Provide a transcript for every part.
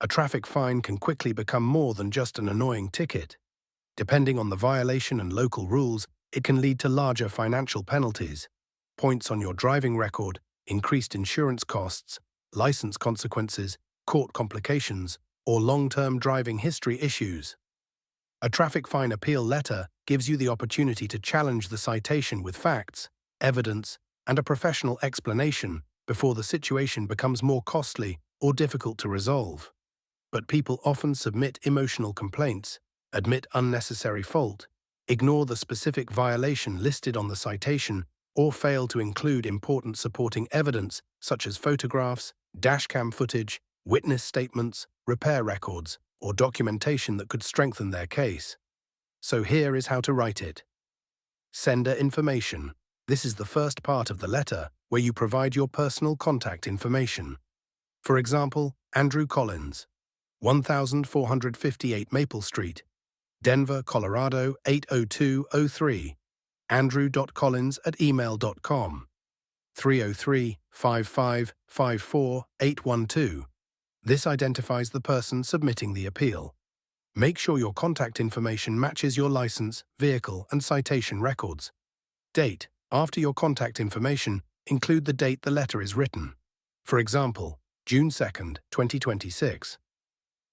A traffic fine can quickly become more than just an annoying ticket. Depending on the violation and local rules, it can lead to larger financial penalties, points on your driving record, increased insurance costs, license consequences, court complications, or long-term driving history issues. A traffic fine appeal letter gives you the opportunity to challenge the citation with facts, evidence, and a professional explanation before the situation becomes more costly or difficult to resolve. But people often submit emotional complaints, admit unnecessary fault, ignore the specific violation listed on the citation, or fail to include important supporting evidence such as photographs, dashcam footage, witness statements, repair records, or documentation that could strengthen their case. So here is how to write it. Sender information. This is the first part of the letter where you provide your personal contact information. For example, Andrew Collins, 1458 Maple Street, Denver, Colorado 80203, andrew.collins@email.com, 303-5554-812. This identifies the person submitting the appeal. Make sure your contact information matches your license, vehicle, and citation records. Date. After your contact information, include the date the letter is written. For example, June 2nd, 2026.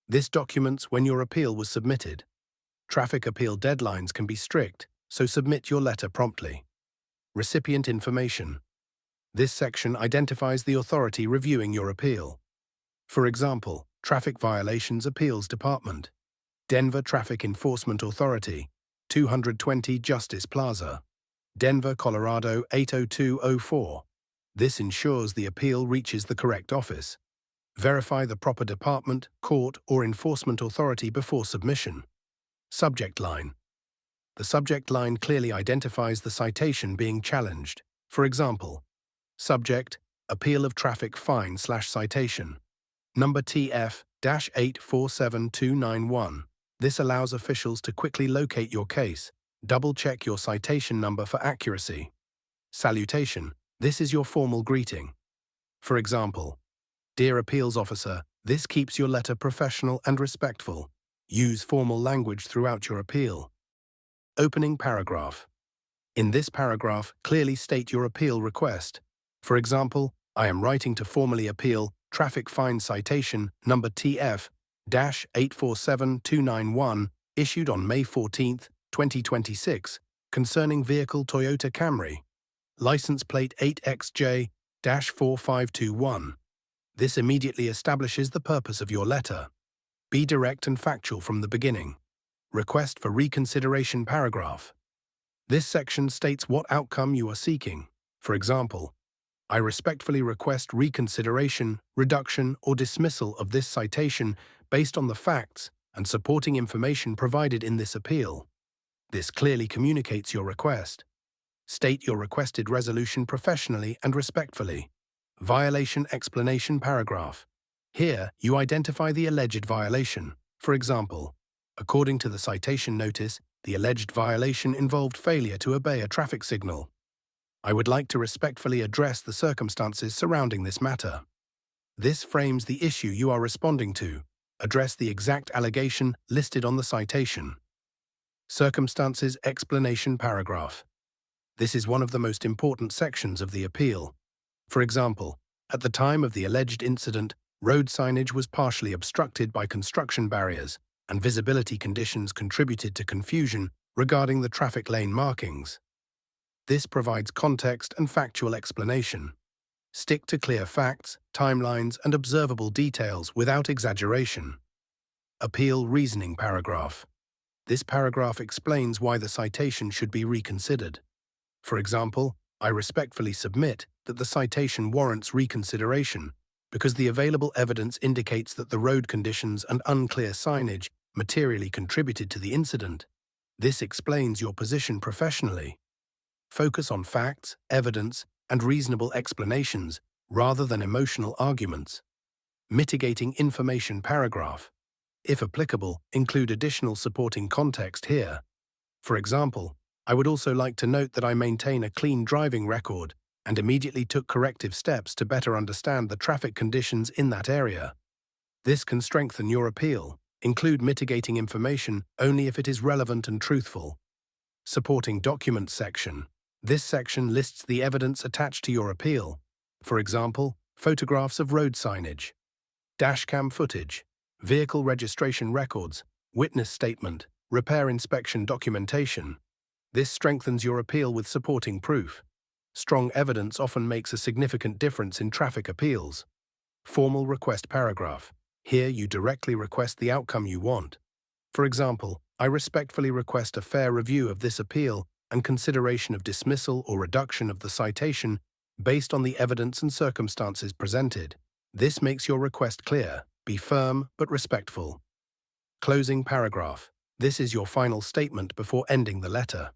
This documents when your appeal was submitted. Traffic appeal deadlines can be strict, so submit your letter promptly. Recipient information. This section identifies the authority reviewing your appeal. For example, Traffic Violations Appeals Department, Denver Traffic Enforcement Authority, 220 Justice Plaza, Denver, Colorado 80204. This ensures the appeal reaches the correct office. Verify the proper department, court, or enforcement authority before submission. Subject line. The subject line clearly identifies the citation being challenged. For example, subject, appeal of traffic fine/citation. Number TF-847291. This allows officials to quickly locate your case. Double-check your citation number for accuracy. Salutation. This is your formal greeting. For example, Dear Appeals Officer, this keeps your letter professional and respectful. Use formal language throughout your appeal. Opening paragraph. In this paragraph, clearly state your appeal request. For example, I am writing to formally appeal traffic fine citation number TF-847291 issued on May 14, 2026, concerning vehicle Toyota Camry. License plate 8XJ-4521. This immediately establishes the purpose of your letter. Be direct and factual from the beginning. Request for reconsideration paragraph. This section states what outcome you are seeking. For example, I respectfully request reconsideration, reduction, or dismissal of this citation based on the facts and supporting information provided in this appeal. This clearly communicates your request. State your requested resolution professionally and respectfully. Violation explanation paragraph. Here, you identify the alleged violation. For example, according to the citation notice, the alleged violation involved failure to obey a traffic signal. I would like to respectfully address the circumstances surrounding this matter. This frames the issue you are responding to. Address the exact allegation listed on the citation. Circumstances explanation paragraph. This is one of the most important sections of the appeal. For example, at the time of the alleged incident, road signage was partially obstructed by construction barriers, and visibility conditions contributed to confusion regarding the traffic lane markings. This provides context and factual explanation. Stick to clear facts, timelines, and observable details without exaggeration. Appeal reasoning paragraph. This paragraph explains why the citation should be reconsidered. For example, I respectfully submit that the citation warrants reconsideration because the available evidence indicates that the road conditions and unclear signage materially contributed to the incident. This explains your position professionally. Focus on facts, evidence, and reasonable explanations rather than emotional arguments. Mitigating information paragraph. If applicable, include additional supporting context here. For example, I would also like to note that I maintain a clean driving record and immediately took corrective steps to better understand the traffic conditions in that area. This can strengthen your appeal. Include mitigating information only if it is relevant and truthful. Supporting documents section. This section lists the evidence attached to your appeal. For example, photographs of road signage, dashcam footage, vehicle registration records, witness statement, repair inspection documentation. This strengthens your appeal with supporting proof. Strong evidence often makes a significant difference in traffic appeals. Formal request paragraph. Here you directly request the outcome you want. For example, I respectfully request a fair review of this appeal and consideration of dismissal or reduction of the citation based on the evidence and circumstances presented. This makes your request clear. Be firm but respectful. Closing paragraph. This is your final statement before ending the letter.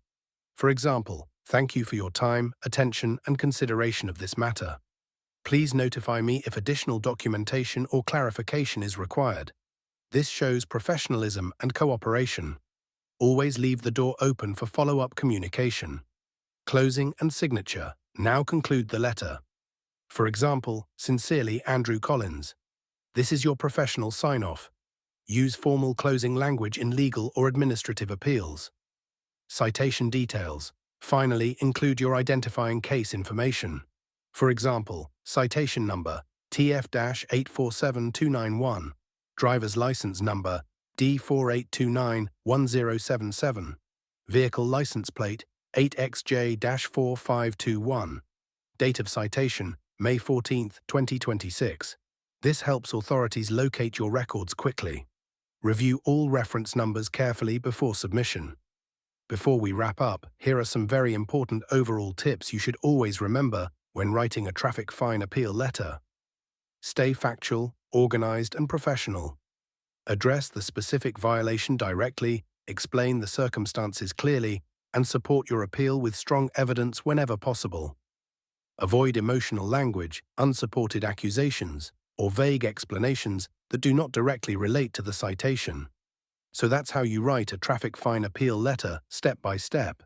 For example, thank you for your time, attention, and consideration of this matter. Please notify me if additional documentation or clarification is required. This shows professionalism and cooperation. Always leave the door open for follow-up communication. Closing and signature. Now conclude the letter. For example, sincerely, Andrew Collins. This is your professional sign-off. Use formal closing language in legal or administrative appeals. Citation details. Finally, include your identifying case information. For example, citation number TF-847291, driver's license number D48291077, vehicle license plate 8XJ-4521, date of citation May 14, 2026. This helps authorities locate your records quickly. Review all reference numbers carefully before submission. Before we wrap up, here are some very important overall tips you should always remember when writing a traffic fine appeal letter. Stay factual, organized, and professional. Address the specific violation directly, explain the circumstances clearly, and support your appeal with strong evidence whenever possible. Avoid emotional language, unsupported accusations, or vague explanations that do not directly relate to the citation. So that's how you write a traffic fine appeal letter, step by step.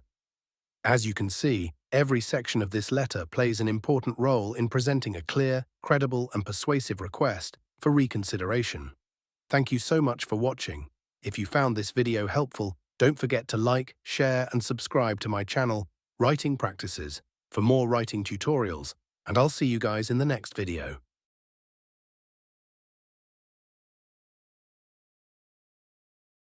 As you can see, every section of this letter plays an important role in presenting a clear, credible, and persuasive request for reconsideration. Thank you so much for watching. If you found this video helpful, don't forget to like, share, and subscribe to my channel, Writing Practices, for more writing tutorials, and I'll see you guys in the next video.